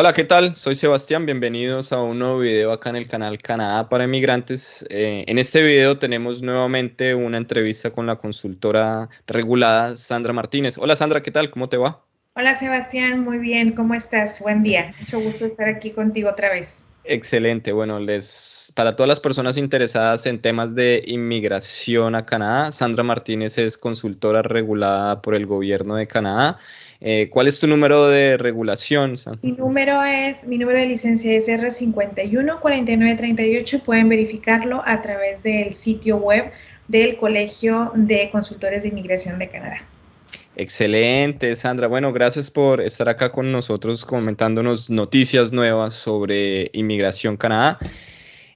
Hola, ¿qué tal? Soy Sebastián, bienvenidos a un nuevo video acá en el canal Canadá para Inmigrantes. En este video tenemos nuevamente una entrevista con la consultora regulada Sandra Martínez. Hola Sandra, ¿qué tal? ¿Cómo te va? Hola Sebastián, muy bien, ¿cómo estás? Buen día, mucho gusto estar aquí contigo otra vez. Excelente. Bueno, para todas las personas interesadas en temas de inmigración a Canadá, Sandra Martínez es consultora regulada por el gobierno de Canadá. ¿Cuál es tu número de regulación, Sandra? Mi número de licencia es R514938 y pueden verificarlo a través del sitio web del Colegio de Consultores de Inmigración de Canadá. Excelente, Sandra. Bueno, gracias por estar acá con nosotros comentándonos noticias nuevas sobre inmigración Canadá.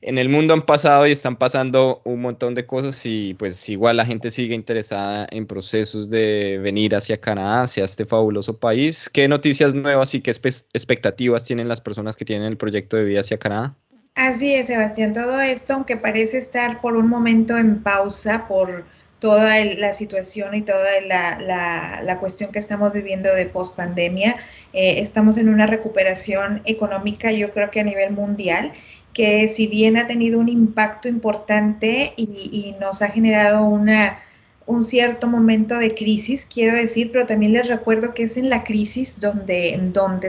En el mundo han pasado y están pasando un montón de cosas y pues igual la gente sigue interesada en procesos de venir hacia Canadá, hacia este fabuloso país. ¿Qué noticias nuevas y qué expectativas tienen las personas que tienen el proyecto de vida hacia Canadá? Así es, Sebastián. Todo esto, aunque parece estar por un momento en pausa por toda la situación y toda la cuestión que estamos viviendo de pospandemia, estamos en una recuperación económica, yo creo que a nivel mundial, que si bien ha tenido un impacto importante y nos ha generado un cierto momento de crisis, quiero decir, pero también les recuerdo que es en la crisis donde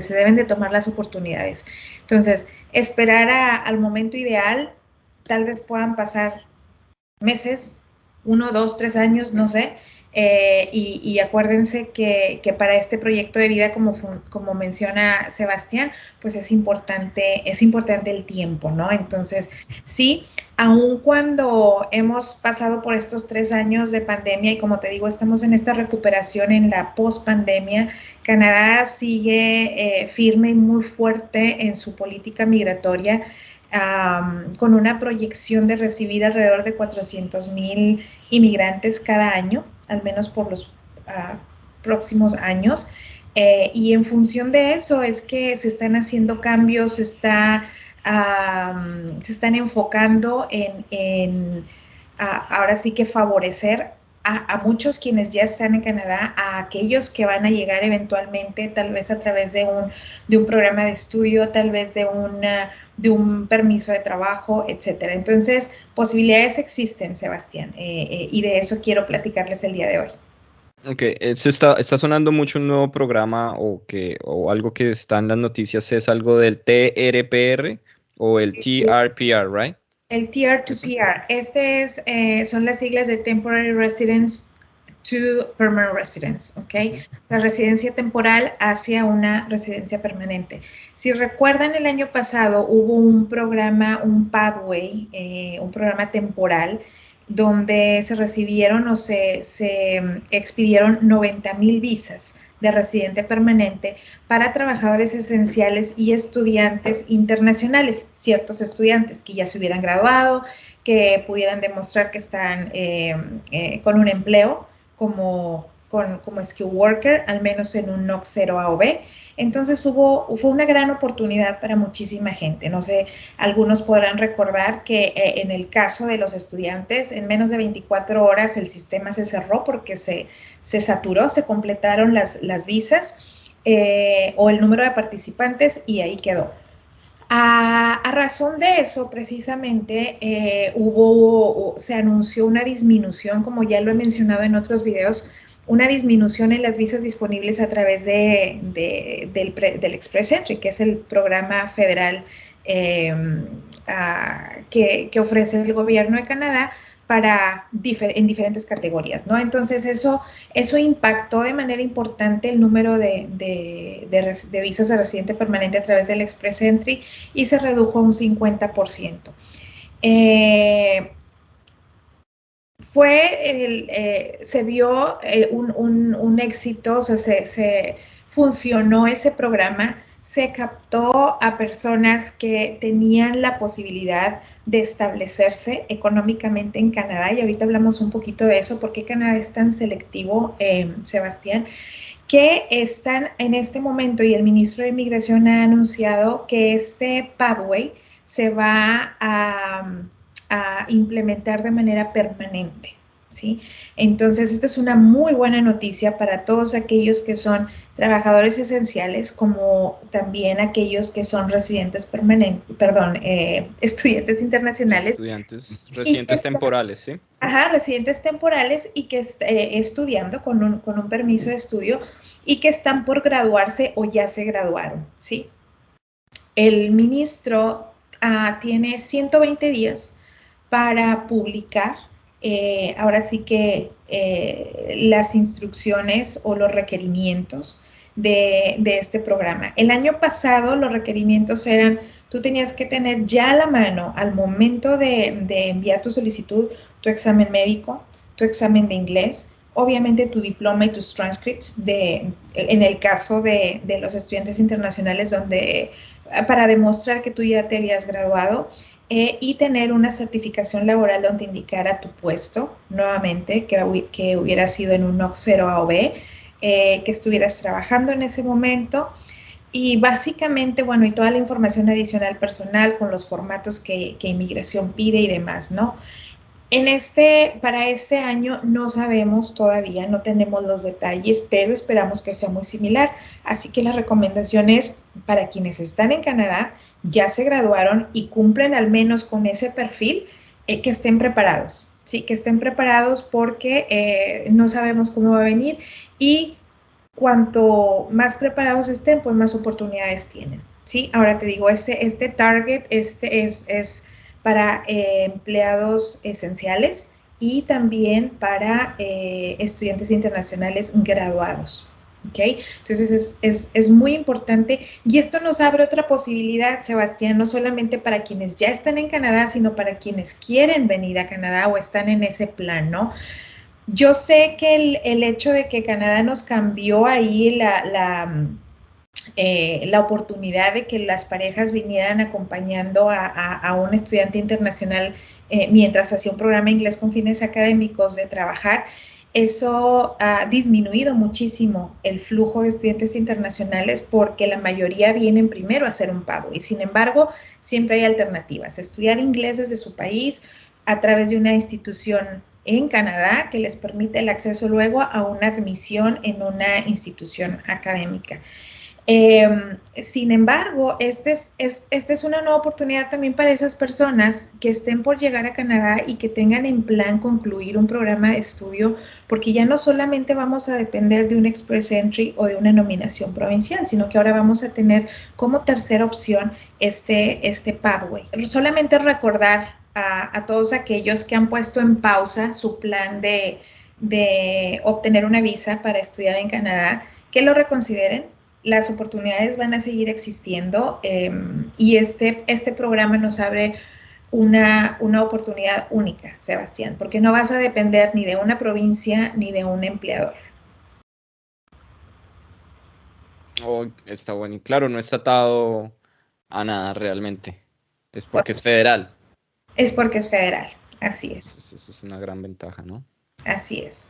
se deben de tomar las oportunidades. Entonces, esperar al momento ideal, tal vez puedan pasar meses, 1, 2, 3 años, no sé, y acuérdense que para este proyecto de vida, como menciona Sebastián, pues es importante el tiempo, ¿no? Entonces, sí, aun cuando hemos pasado por estos 3 años de pandemia y como te digo, estamos en esta recuperación en la post-pandemia, Canadá sigue firme y muy fuerte en su política migratoria, con una proyección de recibir alrededor de 400,000 inmigrantes cada año, al menos por los próximos años. Y en función de eso es que se están haciendo cambios, se están enfocando en ahora sí que favorecer a muchos quienes ya están en Canadá, a aquellos que van a llegar eventualmente, tal vez a través de un programa de estudio, tal vez de un permiso de trabajo, etcétera. Entonces, posibilidades existen, Sebastián, y de eso quiero platicarles el día de hoy. Ok, está sonando mucho un nuevo programa o algo que está en las noticias es algo del TRPR o el TRPR, ¿right? El Tier to ¿Eso? PR, son las siglas de Temporary Residence to Permanent Residence, ¿ok? Ujú. La residencia temporal hacia una residencia permanente. Si recuerdan, el año pasado hubo un programa, un pathway, un programa temporal, donde se recibieron o se expidieron 90,000 visas de residente permanente para trabajadores esenciales y estudiantes internacionales, ciertos estudiantes que ya se hubieran graduado, que pudieran demostrar que están con un empleo como skill worker, al menos en un NOC 0 A o B. Entonces fue una gran oportunidad para muchísima gente. No sé, algunos podrán recordar que en el caso de los estudiantes, en menos de 24 horas el sistema se cerró porque se saturó, se completaron las visas, o el número de participantes y ahí quedó. A razón de eso, precisamente, se anunció una disminución, como ya lo he mencionado en otros videos, una disminución en las visas disponibles a través del Express Entry, que es el programa federal eh, que ofrece el gobierno de Canadá en diferentes categorías, ¿no? Entonces eso impactó de manera importante el número de visas de residente permanente a través del Express Entry y se redujo a un 50%. Eh, se vio un éxito, o sea, funcionó ese programa, se captó a personas que tenían la posibilidad de establecerse económicamente en Canadá, y ahorita hablamos un poquito de eso, porque Canadá es tan selectivo, Sebastián, que están en este momento, y el ministro de Inmigración ha anunciado que este pathway se va a implementar de manera permanente, ¿sí? Entonces, esta es una muy buena noticia para todos aquellos que son trabajadores esenciales, como también aquellos que son residentes permanentes, perdón, estudiantes internacionales. Estudiantes residentes temporales, ¿sí? Ajá, residentes temporales y que estudiando con un permiso de estudio y que están por graduarse o ya se graduaron, ¿sí? El ministro tiene 120 días para publicar, ahora sí que las instrucciones o los requerimientos de este programa. El año pasado los requerimientos eran, tú tenías que tener ya a la mano al momento de enviar tu solicitud, tu examen médico, tu examen de inglés, obviamente tu diploma y tus transcripts en el caso de los estudiantes internacionales donde para demostrar que tú ya te habías graduado y tener una certificación laboral donde indicara tu puesto, nuevamente, que hubiera sido en un NOC 0 A o B, que estuvieras trabajando en ese momento y básicamente, bueno, y toda la información adicional personal con los formatos que inmigración pide y demás, ¿no? Para este año no sabemos todavía, no tenemos los detalles, pero esperamos que sea muy similar. Así que la recomendación es para quienes están en Canadá, ya se graduaron y cumplen al menos con ese perfil, que estén preparados, ¿sí? Que estén preparados porque no sabemos cómo va a venir y cuanto más preparados estén, pues más oportunidades tienen, ¿sí? Ahora te digo, este target es para empleados esenciales y también para estudiantes internacionales graduados. ¿Okay? Entonces es muy importante y esto nos abre otra posibilidad, Sebastián, no solamente para quienes ya están en Canadá, sino para quienes quieren venir a Canadá o están en ese plan, ¿no? Yo sé que el hecho de que Canadá nos cambió ahí la oportunidad de que las parejas vinieran acompañando a un estudiante internacional mientras hacía un programa de inglés con fines académicos de trabajar, eso ha disminuido muchísimo el flujo de estudiantes internacionales porque la mayoría vienen primero a hacer un pago y sin embargo siempre hay alternativas, estudiar inglés desde su país a través de una institución en Canadá que les permite el acceso luego a una admisión en una institución académica. Sin embargo, esta es una nueva oportunidad también para esas personas que estén por llegar a Canadá y que tengan en plan concluir un programa de estudio, porque ya no solamente vamos a depender de un Express Entry o de una nominación provincial, sino que ahora vamos a tener como tercera opción este pathway. Solamente recordar a todos aquellos que han puesto en pausa su plan de obtener una visa para estudiar en Canadá, que lo reconsideren. Las oportunidades van a seguir existiendo y este programa nos abre una oportunidad única, Sebastián, porque no vas a depender ni de una provincia ni de un empleador. Oh, está bueno. Y claro, no está atado a nada realmente. Es porque es federal. Es porque es federal, así es. Esa es una gran ventaja, ¿no? Así es.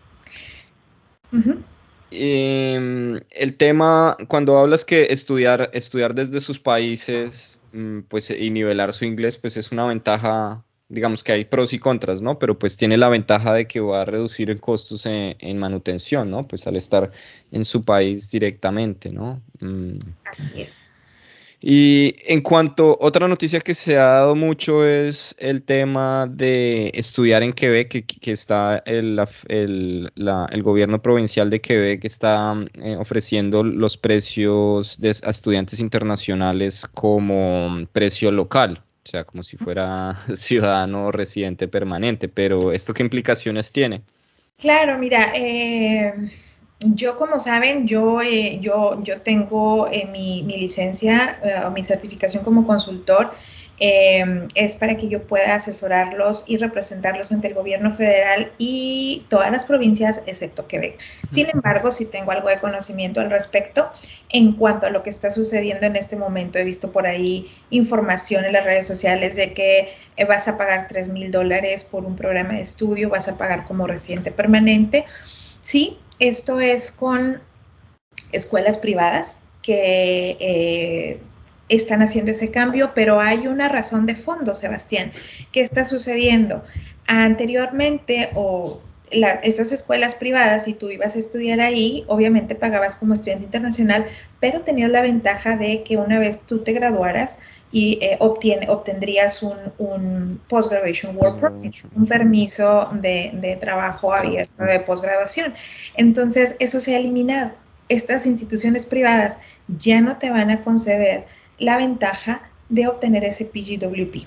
El tema, cuando hablas que estudiar desde sus países, pues, y nivelar su inglés, pues es una ventaja, digamos que hay pros y contras, ¿no? Pero pues tiene la ventaja de que va a reducir en costos en manutención, ¿no? Pues al estar en su país directamente, ¿no? Así es. Y en cuanto, otra noticia que se ha dado mucho es el tema de estudiar en Quebec, que está el gobierno provincial de Quebec está ofreciendo los precios a estudiantes internacionales como precio local, o sea, como si fuera ciudadano o residente permanente, pero ¿esto qué implicaciones tiene? Claro, mira, yo, como saben, yo tengo mi licencia o mi certificación como consultor, es para que yo pueda asesorarlos y representarlos ante el gobierno federal y todas las provincias, excepto Quebec. Sin embargo, sí tengo algo de conocimiento al respecto en cuanto a lo que está sucediendo en este momento. He visto por ahí información en las redes sociales de que vas a pagar $3,000 por un programa de estudio, vas a pagar como residente permanente. Sí, esto es con escuelas privadas que están haciendo ese cambio, pero hay una razón de fondo, Sebastián. ¿Qué está sucediendo? Anteriormente, estas escuelas privadas, si tú ibas a estudiar ahí, obviamente pagabas como estudiante internacional, pero tenías la ventaja de que una vez tú te graduaras y obtendrías un Post-Graduation Work Permit, un permiso de trabajo abierto de posgraduación. Entonces, eso se ha eliminado. Estas instituciones privadas ya no te van a conceder la ventaja de obtener ese PGWP.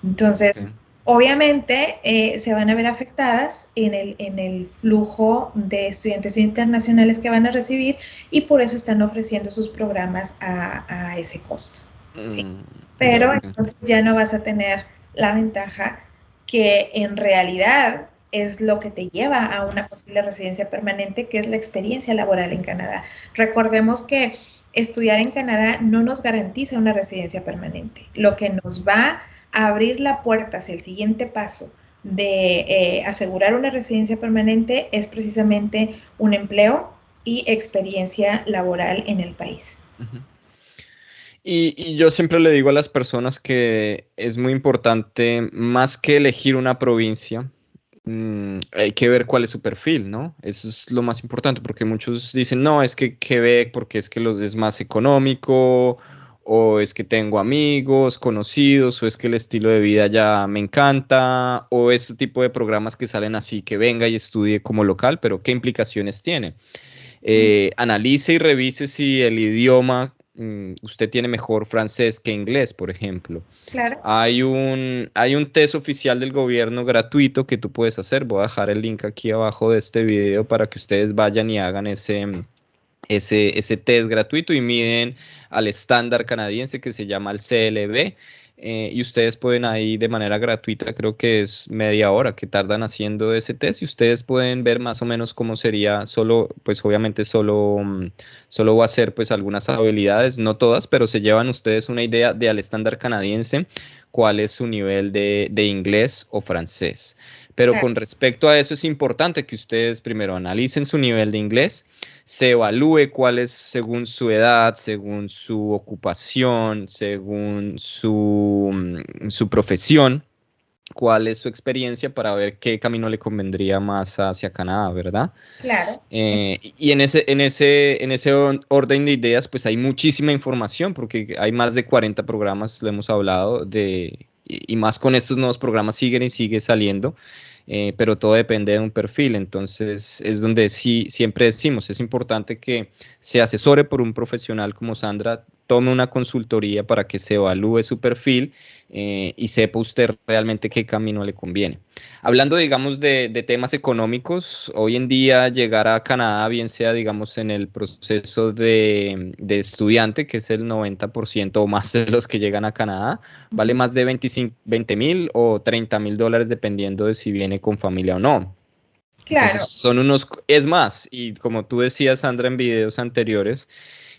Entonces, obviamente se van a ver afectadas en el flujo de estudiantes internacionales que van a recibir y por eso están ofreciendo sus programas a ese costo. ¿sí? Pero entonces ya no vas a tener la ventaja que en realidad es lo que te lleva a una posible residencia permanente, que es la experiencia laboral en Canadá. Recordemos que estudiar en Canadá no nos garantiza una residencia permanente. Lo que nos va a abrir la puerta hacia el siguiente paso de asegurar una residencia permanente es precisamente un empleo y experiencia laboral en el país. Y yo siempre le digo a las personas que es muy importante, más que elegir una provincia, hay que ver cuál es su perfil, ¿no? Eso es lo más importante, porque muchos dicen, no, es que Quebec, porque es que es más económico, o es que tengo amigos, conocidos, o es que el estilo de vida ya me encanta, o ese tipo de programas que salen así, que venga y estudie como local, pero ¿qué implicaciones tiene? Analice y revise si el idioma, usted tiene mejor francés que inglés, por ejemplo. Claro. Hay un test oficial del gobierno gratuito que tú puedes hacer. Voy a dejar el link aquí abajo de este video para que ustedes vayan y hagan ese test gratuito y miden al estándar canadiense que se llama el CLB. Y ustedes pueden ahí de manera gratuita, creo que es media hora que tardan haciendo ese test y ustedes pueden ver más o menos cómo sería, pues obviamente solo va a ser pues algunas habilidades, no todas, pero se llevan ustedes una idea de al estándar canadiense cuál es su nivel de inglés o francés. Pero con respecto a eso es importante que ustedes primero analicen su nivel de inglés, se evalúe cuál es según su edad, según su ocupación, según su profesión, cuál es su experiencia para ver qué camino le convendría más hacia Canadá, ¿verdad? Claro. Y en ese orden de ideas, pues hay muchísima información, porque hay más de 40 programas, le hemos hablado, y más con estos nuevos programas siguen y sigue saliendo. Pero todo depende de un perfil, entonces es donde sí siempre decimos, es importante que se asesore por un profesional como Sandra, tome una consultoría para que se evalúe su perfil y sepa usted realmente qué camino le conviene. Hablando, digamos, de temas económicos, hoy en día llegar a Canadá, bien sea, digamos, en el proceso de estudiante, que es el 90% o más de los que llegan a Canadá, vale más de $20,000 o $30,000 dependiendo de si viene con familia o no. Claro. Entonces es más, y como tú decías, Sandra, en videos anteriores,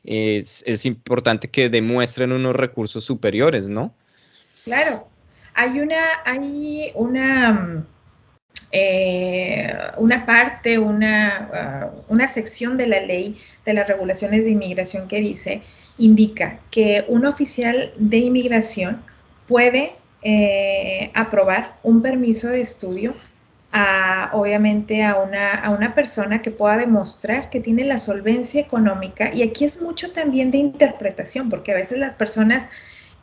es importante que demuestren unos recursos superiores, ¿no? Claro. Hay una parte, una sección de la ley de las regulaciones de inmigración que indica que un oficial de inmigración puede aprobar un permiso de estudio obviamente a una persona que pueda demostrar que tiene la solvencia económica, y aquí es mucho también de interpretación, porque a veces las personas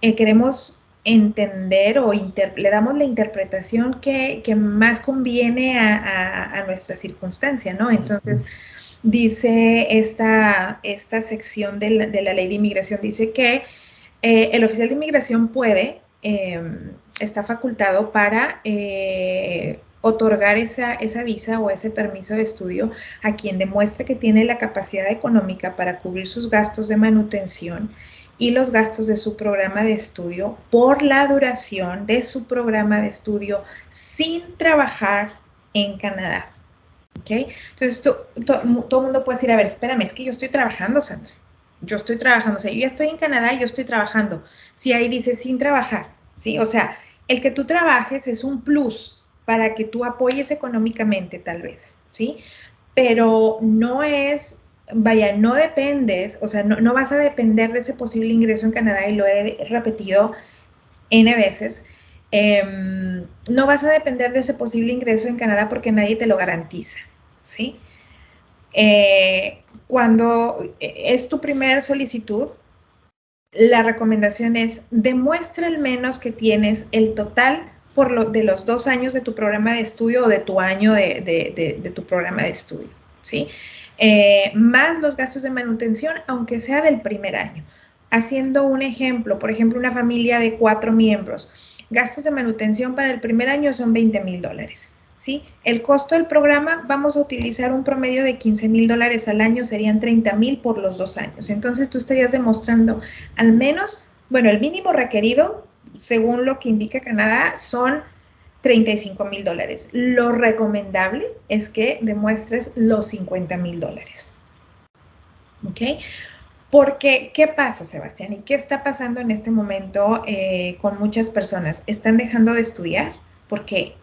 queremos entender o le damos la interpretación que más conviene a nuestra circunstancia, ¿no? Entonces, dice esta sección de la ley de inmigración, dice que el oficial de inmigración está facultado para otorgar esa visa o ese permiso de estudio a quien demuestre que tiene la capacidad económica para cubrir sus gastos de manutención y los gastos de su programa de estudio por la duración de su programa de estudio sin trabajar en Canadá. ¿Okay? Entonces, todo el mundo puede decir, a ver, espérame, es que yo estoy trabajando, Sandra. Yo estoy trabajando, o sea, yo ya estoy en Canadá y yo estoy trabajando. Si ahí dice sin trabajar, ¿sí? O sea, el que tú trabajes es un plus para que tú apoyes económicamente, tal vez, ¿sí? Pero no es, no dependes, o sea, no vas a depender de ese posible ingreso en Canadá, y lo he repetido N veces. no vas a depender de ese posible ingreso en Canadá porque nadie te lo garantiza, ¿sí? Cuando es tu primera solicitud, la recomendación es demuestra al menos que tienes el total de los 2 años de tu programa de estudio o de tu año de tu programa de estudio, ¿sí? Más los gastos de manutención, aunque sea del primer año. Haciendo un ejemplo, por ejemplo, una familia de 4 miembros, gastos de manutención para el primer año son $20,000, ¿sí? El costo del programa, vamos a utilizar un promedio de $15,000 al año, serían $30,000 por los 2 años. Entonces, tú estarías demostrando al menos, bueno, el mínimo requerido, según lo que indica Canadá, son $35,000. Lo recomendable es que demuestres los $50,000. ¿Ok? Porque, ¿qué pasa, Sebastián? ¿Y qué está pasando en este momento con muchas personas? Están dejando de estudiar porque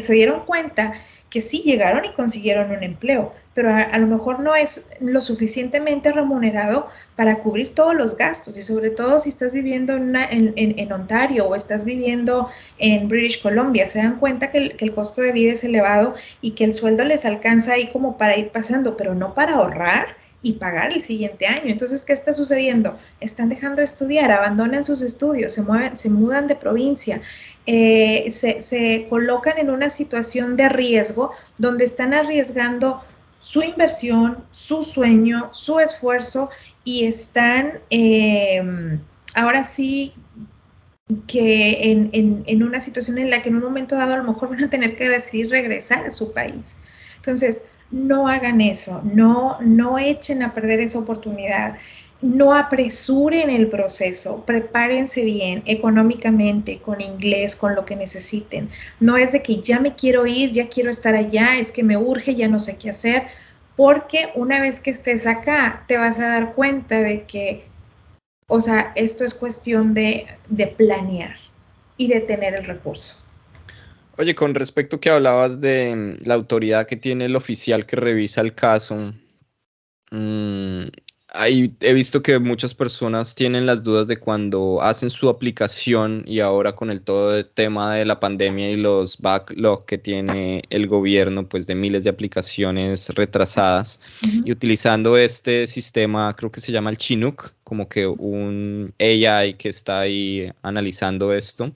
se dieron cuenta que sí llegaron y consiguieron un empleo, pero a lo mejor no es lo suficientemente remunerado para cubrir todos los gastos, y sobre todo si estás viviendo en Ontario o estás viviendo en British Columbia, se dan cuenta que el costo de vida es elevado y que el sueldo les alcanza ahí como para ir pasando, pero no para ahorrar y pagar el siguiente año. Entonces, ¿qué está sucediendo? Están dejando de estudiar, abandonan sus estudios, se mudan de provincia, se colocan en una situación de riesgo donde están arriesgando su inversión, su sueño, su esfuerzo, y están ahora sí que en una situación en la que en un momento dado a lo mejor van a tener que decidir regresar a su país. Entonces, no hagan eso, no echen a perder esa oportunidad, no apresuren el proceso, prepárense bien económicamente, con inglés, con lo que necesiten. No es de que ya me quiero ir, ya quiero estar allá, es que me urge, ya no sé qué hacer, porque una vez que estés acá te vas a dar cuenta de que, o sea, esto es cuestión de planear y de tener el recurso. Oye, con respecto que hablabas de la autoridad que tiene el oficial que revisa el caso, ahí he visto que muchas personas tienen las dudas de cuando hacen su aplicación, y ahora con todo el tema de la pandemia y los backlog que tiene el gobierno, pues de miles de aplicaciones retrasadas, y utilizando este sistema, creo que se llama el Chinook, como que un AI que está ahí analizando esto.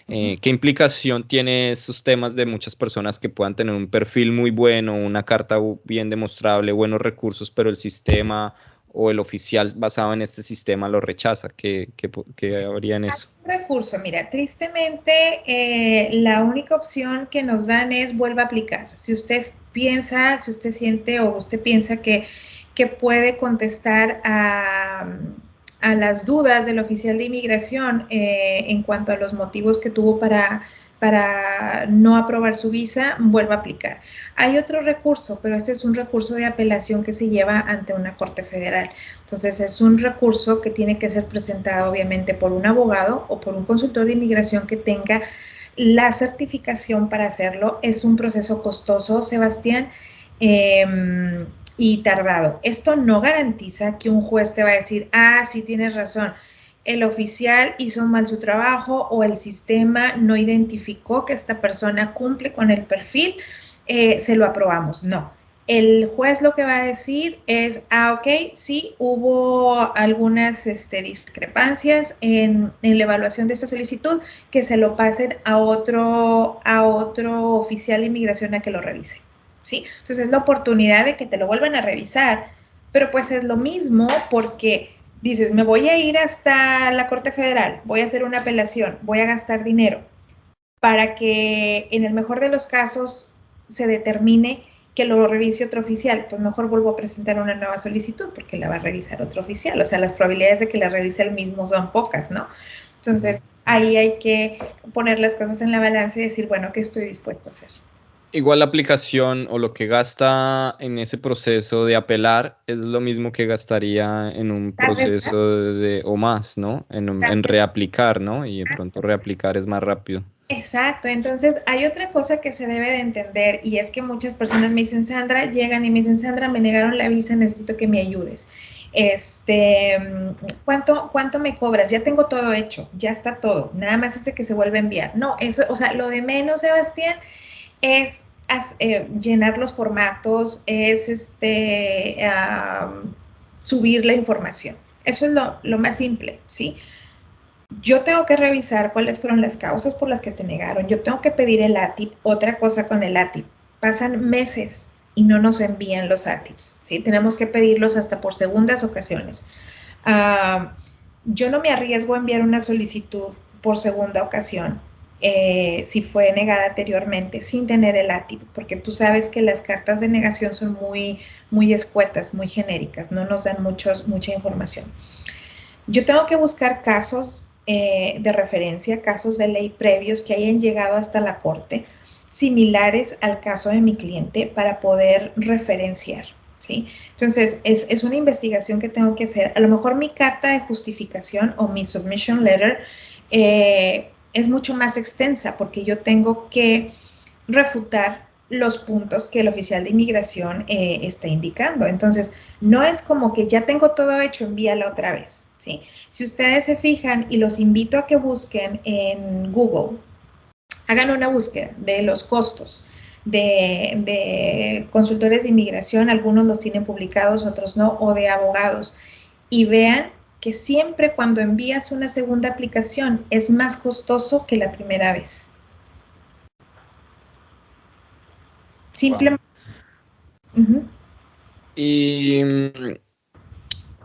¿Qué implicación tiene esos temas de muchas personas que puedan tener un perfil muy bueno, una carta bien demostrable, buenos recursos, pero el sistema o el oficial basado en este sistema lo rechaza? ¿Qué habría en eso? Recurso, mira, tristemente la única opción que nos dan es vuelva a aplicar. Si usted piensa, si usted siente o usted piensa que puede contestar a las dudas del oficial de inmigración en cuanto a los motivos que tuvo para no aprobar su visa, vuelva a aplicar. Hay otro recurso, pero este es un recurso de apelación que se lleva ante una corte federal. Entonces, es un recurso que tiene que ser presentado, obviamente, por un abogado o por un consultor de inmigración que tenga la certificación para hacerlo. Es un proceso costoso, Sebastián, y tardado. Esto no garantiza que un juez te va a decir, ah, sí tienes razón, el oficial hizo mal su trabajo o el sistema no identificó que esta persona cumple con el perfil, se lo aprobamos. No. El juez lo que va a decir es, ok, sí, hubo algunas discrepancias en la evaluación de esta solicitud, que se lo pasen a otro oficial de inmigración a que lo revise. ¿Sí? Entonces, es la oportunidad de que te lo vuelvan a revisar, pero pues es lo mismo porque dices, me voy a ir hasta la Corte Federal, voy a hacer una apelación, voy a gastar dinero para que en el mejor de los casos se determine que lo revise otro oficial. Pues mejor vuelvo a presentar una nueva solicitud porque la va a revisar otro oficial. O sea, las probabilidades de que la revise el mismo son pocas, ¿no? Entonces, ahí hay que poner las cosas en la balanza y decir, bueno, ¿qué estoy dispuesto a hacer? Igual la aplicación o lo que gasta en ese proceso de apelar es lo mismo que gastaría en un proceso o más, ¿no? En reaplicar, ¿no? Y de pronto reaplicar es más rápido. Exacto, entonces hay otra cosa que se debe de entender, y es que muchas personas me dicen, Sandra, llegan y me dicen, Sandra, me negaron la visa, necesito que me ayudes. ¿Cuánto me cobras? Ya tengo todo hecho, ya está todo, nada más es de que se vuelve a enviar. No, eso, o sea, lo de menos, Sebastián, es llenar los formatos, es subir la información. Eso es lo más simple, ¿sí? Yo tengo que revisar cuáles fueron las causas por las que te negaron. Yo tengo que pedir el ATIP. Otra cosa con el ATIP, pasan meses y no nos envían los ATIPs, ¿sí? Tenemos que pedirlos hasta por segundas ocasiones. Yo no me arriesgo a enviar una solicitud por segunda ocasión si fue negada anteriormente sin tener el ATIP, porque tú sabes que las cartas de negación son muy escuetas, muy genéricas, no nos dan mucha información. Yo tengo que buscar casos de referencia, casos de ley previos que hayan llegado hasta la corte, similares al caso de mi cliente para poder referenciar, ¿sí? Entonces, es una investigación que tengo que hacer. A lo mejor mi carta de justificación o mi submission letter es mucho más extensa porque yo tengo que refutar los puntos que el oficial de inmigración está indicando. Entonces, no es como que ya tengo todo hecho, envíala otra vez, ¿sí? Si ustedes se fijan, y los invito a que busquen en Google, hagan una búsqueda de los costos de consultores de inmigración, algunos los tienen publicados, otros no, o de abogados, y vean que siempre cuando envías una segunda aplicación es más costoso que la primera vez. Simplemente. Wow.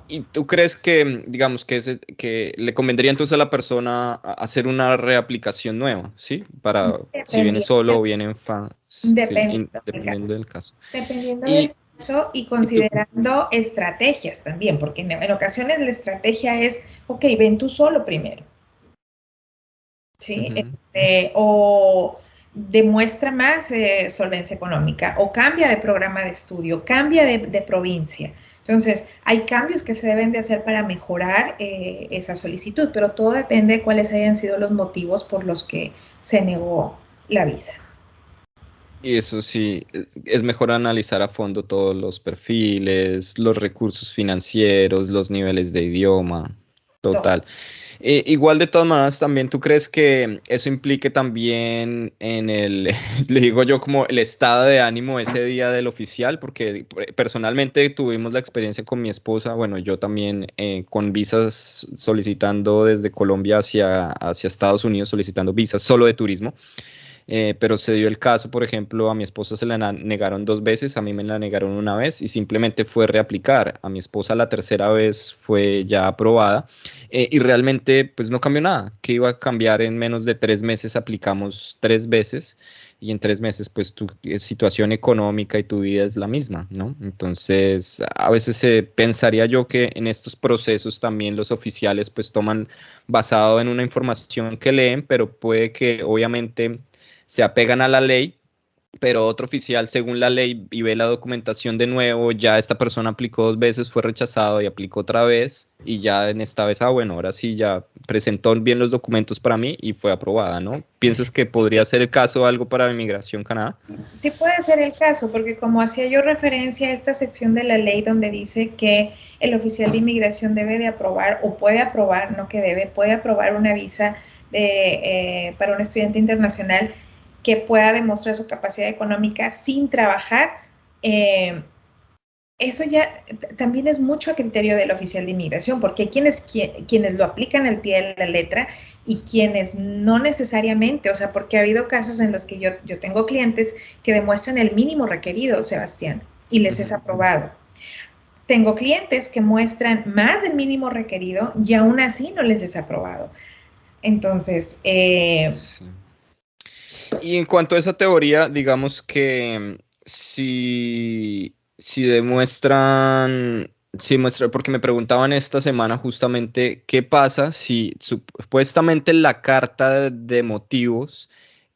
¿Y tú crees que, digamos, que le convendría entonces a la persona hacer una reaplicación nueva, ¿sí? Para si viene solo o viene en dependiendo del caso. Dependiendo del caso y considerando estrategias también, porque en ocasiones la estrategia es, ok, ven tú solo primero, ¿sí? O demuestra más solvencia económica, o cambia de programa de estudio, cambia de provincia. Entonces, hay cambios que se deben de hacer para mejorar esa solicitud, pero todo depende de cuáles hayan sido los motivos por los que se negó la visa. Y eso sí, es mejor analizar a fondo todos los perfiles, los recursos financieros, los niveles de idioma, total. Igual de todas maneras, también tú crees que eso implique también en le digo yo como el estado de ánimo ese día del oficial, porque personalmente tuvimos la experiencia con mi esposa, bueno, yo también con visas solicitando desde Colombia hacia Estados Unidos, solicitando visas solo de turismo. Pero se dio el caso, por ejemplo, a mi esposa se la negaron 2 veces, a mí me la negaron 1 vez y simplemente fue reaplicar. A mi esposa la tercera vez fue ya aprobada y realmente pues no cambió nada. ¿Qué iba a cambiar? En menos de 3 meses aplicamos 3 veces y en 3 meses pues tu situación económica y tu vida es la misma, ¿no? Entonces a veces pensaría yo que en estos procesos también los oficiales pues toman basado en una información que leen, pero puede que obviamente se apegan a la ley, pero otro oficial según la ley y ve la documentación de nuevo, ya esta persona aplicó 2 veces, fue rechazado y aplicó otra vez y ya en esta vez, bueno, ahora sí ya presentó bien los documentos para mí y fue aprobada, ¿no? ¿Piensas que podría ser el caso algo para Inmigración Canadá? Sí puede ser el caso, porque como hacía yo referencia a esta sección de la ley donde dice que el oficial de inmigración debe de aprobar o puede aprobar, no que debe, puede aprobar una visa para un estudiante internacional que pueda demostrar su capacidad económica sin trabajar, eso ya también es mucho a criterio del oficial de inmigración, porque hay quienes lo aplican al pie de la letra y quienes no necesariamente, o sea, porque ha habido casos en los que yo tengo clientes que demuestran el mínimo requerido, Sebastián, y les es aprobado. Tengo clientes que muestran más del mínimo requerido y aún así no les es aprobado. Entonces, sí. Y en cuanto a esa teoría, digamos que si demuestran, porque me preguntaban esta semana justamente qué pasa si supuestamente la carta de motivos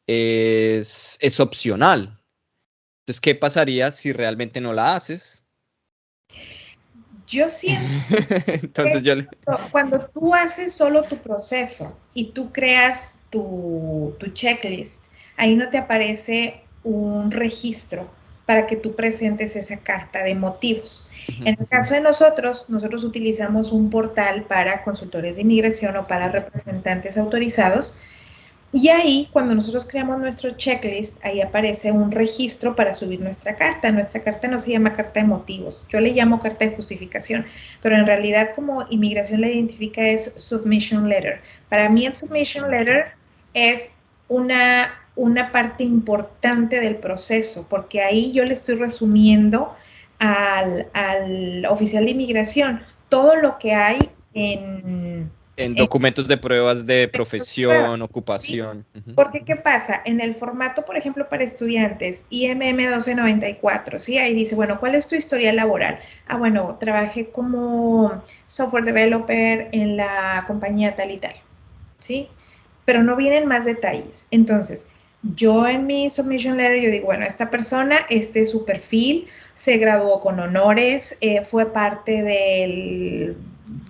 es opcional. Entonces, ¿qué pasaría si realmente no la haces? Yo siento Entonces que cuando tú haces solo tu proceso y tú creas tu checklist, ahí no te aparece un registro para que tú presentes esa carta de motivos. En el caso de nosotros utilizamos un portal para consultores de inmigración o para representantes autorizados. Y ahí, cuando nosotros creamos nuestro checklist, ahí aparece un registro para subir nuestra carta. Nuestra carta no se llama carta de motivos, yo le llamo carta de justificación, pero en realidad como inmigración la identifica es submission letter. Para mí el submission letter es una parte importante del proceso, porque ahí yo le estoy resumiendo al oficial de inmigración todo lo que hay en documentos de pruebas de profesión, ocupación. ¿Sí? Porque, ¿qué pasa? En el formato, por ejemplo, para estudiantes, IMM 1294, ¿sí? Ahí dice, bueno, ¿cuál es tu historia laboral? Ah, bueno, trabajé como software developer en la compañía tal y tal, ¿sí? Pero no vienen más detalles. Entonces, yo en mi submission letter, yo digo, bueno, esta persona, este es su perfil, se graduó con honores, fue parte del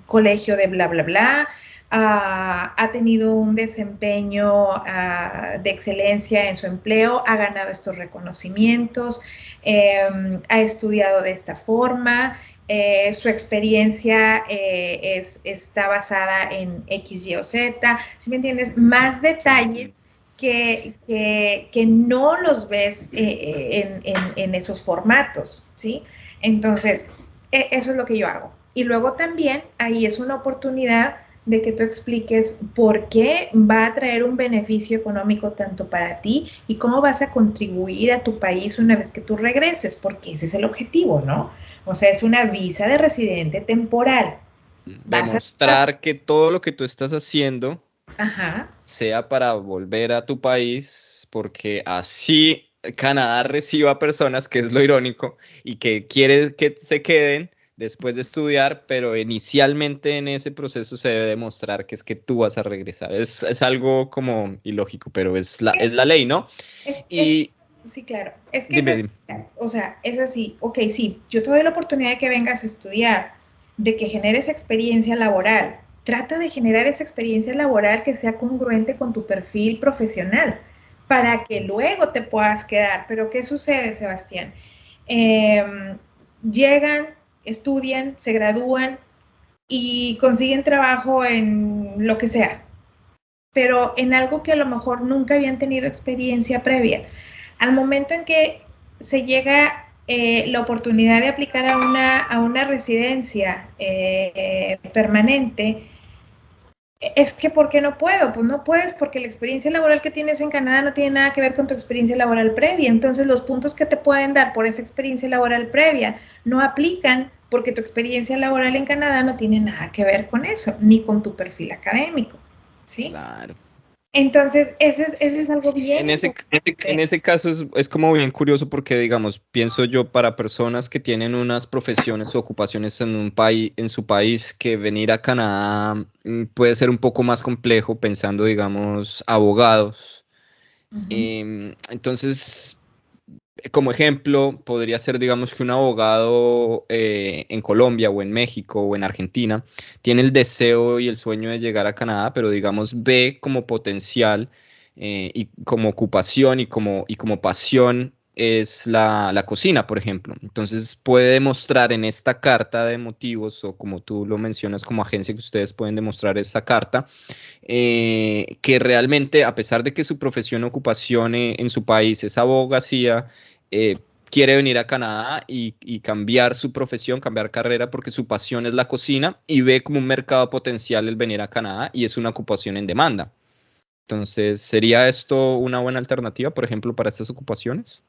colegio de bla, bla, bla, ha tenido un desempeño de excelencia en su empleo, ha ganado estos reconocimientos, ha estudiado de esta forma, su experiencia está basada en X, Y o Z, ¿sí me entiendes? Más detalles que no los ves en esos formatos, ¿sí? Entonces, eso es lo que yo hago. Y luego también ahí es una oportunidad de que tú expliques por qué va a traer un beneficio económico tanto para ti y cómo vas a contribuir a tu país una vez que tú regreses, porque ese es el objetivo, ¿no? O sea, es una visa de residente temporal. Demostrar que todo lo que tú estás haciendo Ajá. sea para volver a tu país, porque así Canadá reciba personas, que es lo irónico, y que quiere que se queden después de estudiar, pero inicialmente en ese proceso se debe demostrar que es que tú vas a regresar. Es algo como ilógico, pero es la ley, ¿no? Sí, claro. Es que dime. O sea, es así. Ok, sí, yo te doy la oportunidad de que vengas a estudiar, de que generes experiencia laboral. Trata de generar esa experiencia laboral que sea congruente con tu perfil profesional para que luego te puedas quedar. Pero ¿qué sucede, Sebastián? Llegan, estudian, se gradúan y consiguen trabajo en lo que sea, pero en algo que a lo mejor nunca habían tenido experiencia previa. Al momento en que se llega la oportunidad de aplicar a una residencia permanente, es que ¿por qué no puedo? Pues no puedes porque la experiencia laboral que tienes en Canadá no tiene nada que ver con tu experiencia laboral previa. Entonces los puntos que te pueden dar por esa experiencia laboral previa no aplican porque tu experiencia laboral en Canadá no tiene nada que ver con eso, ni con tu perfil académico, ¿sí? Claro. Entonces, ese es algo bien. En ese caso es como bien curioso porque, digamos, pienso yo, para personas que tienen unas profesiones o ocupaciones en su país, que venir a Canadá puede ser un poco más complejo, pensando, digamos, abogados. Entonces, como ejemplo, podría ser, digamos, que un abogado en Colombia o en México o en Argentina tiene el deseo y el sueño de llegar a Canadá, pero, digamos, ve como potencial y como ocupación y como pasión es la cocina, por ejemplo. Entonces puede demostrar en esta carta de motivos, o como tú lo mencionas como agencia, que ustedes pueden demostrar esta carta, que realmente, a pesar de que su profesión o ocupación en su país es abogacía, quiere venir a Canadá y cambiar su profesión, cambiar carrera, porque su pasión es la cocina y ve como un mercado potencial el venir a Canadá y es una ocupación en demanda. Entonces, ¿sería esto una buena alternativa, por ejemplo, para estas ocupaciones?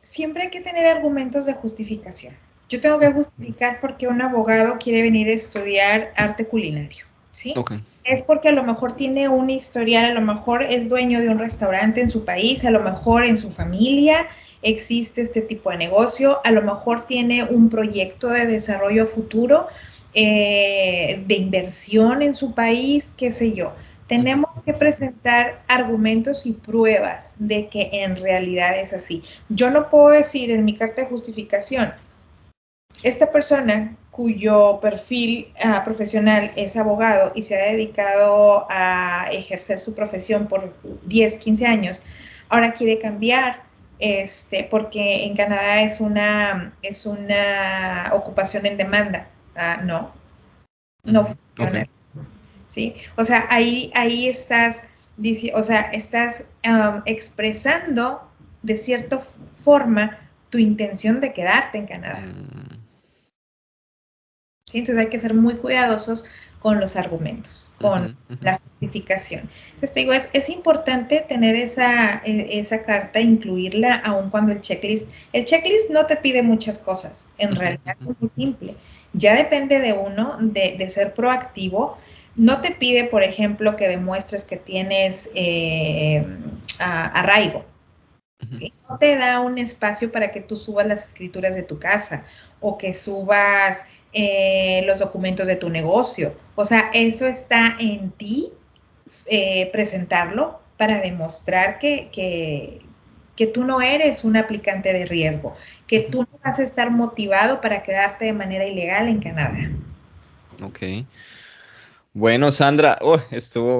Siempre hay que tener argumentos de justificación. Yo tengo que justificar por qué un abogado quiere venir a estudiar arte culinario, ¿sí? Okay. Es porque a lo mejor tiene un historial, a lo mejor es dueño de un restaurante en su país, a lo mejor en su familia existe este tipo de negocio, a lo mejor tiene un proyecto de desarrollo futuro, de inversión en su país, qué sé yo. Tenemos que presentar argumentos y pruebas de que en realidad es así. Yo no puedo decir en mi carta de justificación, esta persona cuyo perfil profesional es abogado y se ha dedicado a ejercer su profesión por 10, 15 años, ahora quiere cambiar porque en Canadá es una ocupación en demanda. No funciona. Okay. ¿Sí? O sea, ahí estás, estás expresando de cierta forma tu intención de quedarte en Canadá. ¿Sí? Entonces hay que ser muy cuidadosos con los argumentos, con la justificación. Entonces te digo, es importante tener esa carta, incluirla aun cuando el checklist no te pide muchas cosas, en realidad es muy simple. Ya depende de uno, de ser proactivo. No te pide, por ejemplo, que demuestres que tienes arraigo. ¿Sí? No te da un espacio para que tú subas las escrituras de tu casa o que subas los documentos de tu negocio. O sea, eso está en ti, presentarlo para demostrar que tú no eres un aplicante de riesgo, que tú no vas a estar motivado para quedarte de manera ilegal en Canadá. Ok. Bueno, Sandra,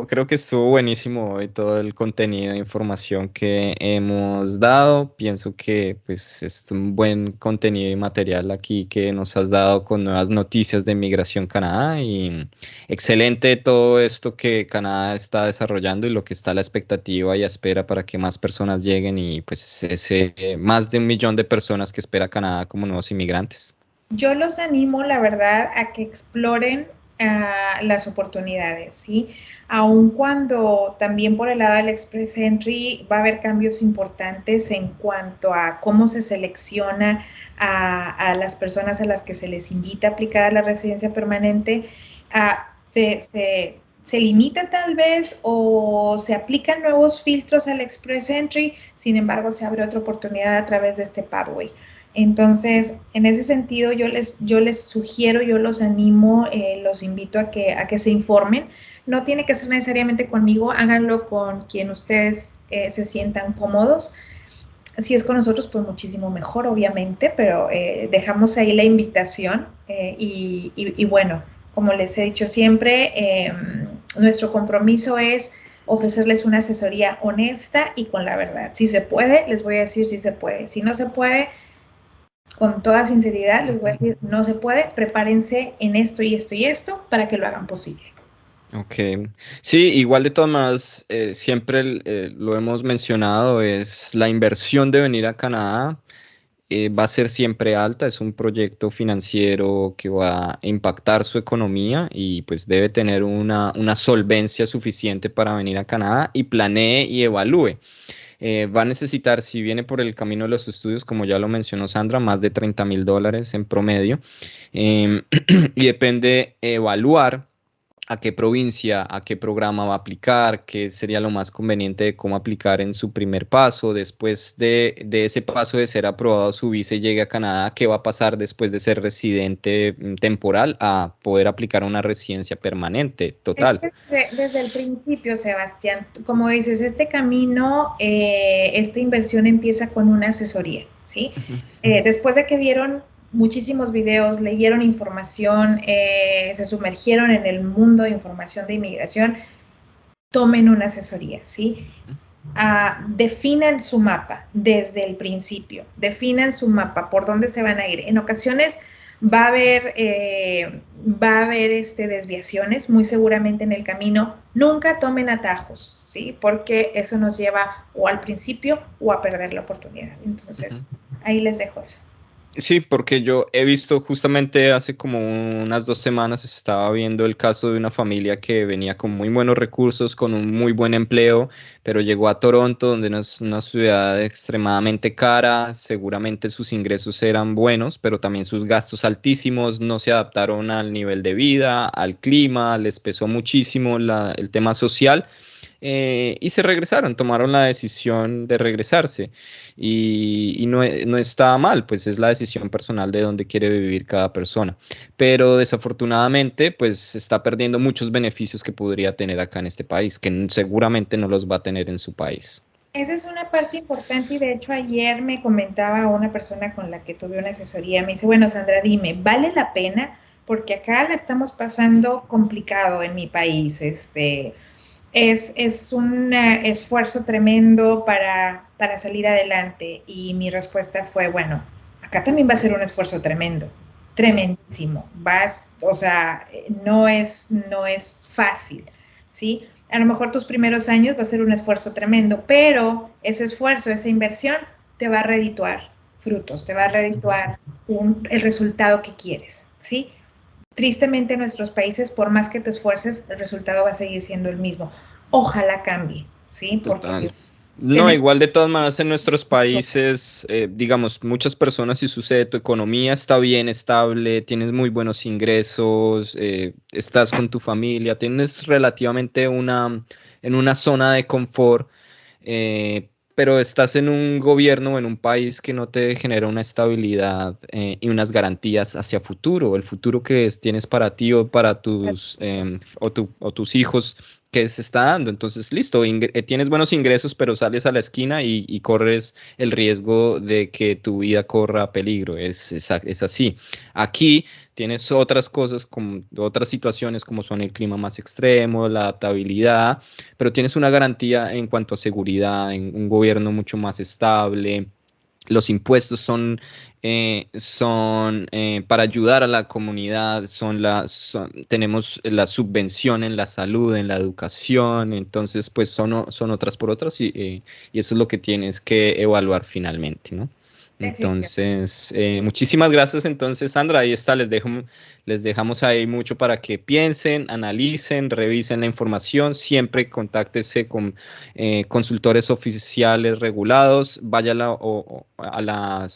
creo que estuvo buenísimo hoy todo el contenido de información que hemos dado. Pienso que pues es un buen contenido y material aquí que nos has dado con nuevas noticias de Migración Canadá y excelente todo esto que Canadá está desarrollando y lo que está a la expectativa y a espera para que más personas lleguen y pues ese más de 1 millón de personas que espera Canadá como nuevos inmigrantes. Yo los animo, la verdad, a que exploren las oportunidades, ¿sí? Aun cuando también por el lado del Express Entry va a haber cambios importantes en cuanto a cómo se selecciona a las personas a las que se les invita a aplicar a la residencia permanente, se limita tal vez o se aplican nuevos filtros al Express Entry, sin embargo se abre otra oportunidad a través de este pathway. Entonces, en ese sentido, yo les sugiero, yo los animo, los invito a que se informen. No tiene que ser necesariamente conmigo, háganlo con quien ustedes se sientan cómodos. Si es con nosotros, pues muchísimo mejor, obviamente, pero dejamos ahí la invitación y bueno, como les he dicho siempre, nuestro compromiso es ofrecerles una asesoría honesta y con la verdad. Si se puede, les voy a decir si se puede. Si no se puede, con toda sinceridad les voy a decir, no se puede, prepárense en esto y esto y esto para que lo hagan posible. Ok, sí, igual de todas maneras, siempre lo hemos mencionado, es la inversión de venir a Canadá va a ser siempre alta, es un proyecto financiero que va a impactar su economía y pues debe tener una solvencia suficiente para venir a Canadá y planee y evalúe. Va a necesitar, si viene por el camino de los estudios, como ya lo mencionó Sandra, más de $30,000 en promedio. Y depende evaluar a qué provincia, a qué programa va a aplicar, qué sería lo más conveniente de cómo aplicar en su primer paso. Después de ese paso de ser aprobado su visa y llegue a Canadá, qué va a pasar después de ser residente temporal a poder aplicar una residencia permanente total. Desde el principio, Sebastián, como dices, este camino, esta inversión empieza con una asesoría, ¿sí? Después de que vieron muchísimos videos, leyeron información, se sumergieron en el mundo de información de inmigración, tomen una asesoría, ¿sí? Definan su mapa desde el principio, definan su mapa, por dónde se van a ir. En ocasiones va a haber desviaciones, muy seguramente en el camino. Nunca tomen atajos, ¿sí? Porque eso nos lleva o al principio o a perder la oportunidad. Entonces, ahí les dejo eso. Sí, porque yo he visto justamente hace como unas 2 semanas estaba viendo el caso de una familia que venía con muy buenos recursos, con un muy buen empleo, pero llegó a Toronto, donde no es una ciudad extremadamente cara, seguramente sus ingresos eran buenos, pero también sus gastos altísimos, no se adaptaron al nivel de vida, al clima, les pesó muchísimo el tema social. Y se regresaron, tomaron la decisión de regresarse y no está mal, pues es la decisión personal de dónde quiere vivir cada persona, pero desafortunadamente pues se está perdiendo muchos beneficios que podría tener acá en este país, que seguramente no los va a tener en su país. Esa es una parte importante y de hecho ayer me comentaba una persona con la que tuve una asesoría, me dice, bueno Sandra, dime, ¿vale la pena? Porque acá la estamos pasando complicado en mi país, es un esfuerzo tremendo para para salir adelante? Y mi respuesta fue, bueno, acá también va a ser un esfuerzo tremendo, tremendísimo. O sea, no es fácil, ¿sí? A lo mejor tus primeros años va a ser un esfuerzo tremendo, pero ese esfuerzo, esa inversión, te va a redituar frutos, te va a redituar el resultado que quieres, ¿sí? Tristemente en nuestros países, por más que te esfuerces, el resultado va a seguir siendo el mismo. Ojalá cambie, ¿sí? Total. No, igual de todas maneras en nuestros países, digamos, muchas personas, si sucede, tu economía está bien estable, tienes muy buenos ingresos, estás con tu familia, tienes relativamente en una zona de confort, pero estás en un gobierno o en un país que no te genera una estabilidad y unas garantías hacia futuro, el futuro que tienes para ti o para tus, o tus hijos que se está dando. Entonces, listo, tienes buenos ingresos, pero sales a la esquina y corres el riesgo de que tu vida corra peligro. Es así. Aquí tienes otras cosas, como otras situaciones como son el clima más extremo, la adaptabilidad, pero tienes una garantía en cuanto a seguridad, en un gobierno mucho más estable. Los impuestos son para ayudar a la comunidad, tenemos la subvención en la salud, en la educación, entonces pues son otras por otras y eso es lo que tienes que evaluar finalmente, ¿no? Entonces, muchísimas gracias entonces, Sandra, ahí está, les dejamos ahí mucho para que piensen, analicen, revisen la información, siempre contáctese con consultores oficiales regulados, vaya a la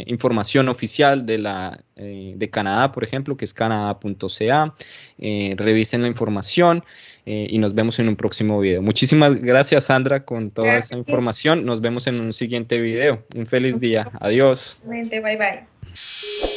información oficial de Canadá, por ejemplo, que es canada.ca, revisen la información. Y nos vemos en un próximo video. Muchísimas gracias, Sandra, con toda esa información. Nos vemos en un siguiente video. Un feliz día. Adiós. Bye, bye.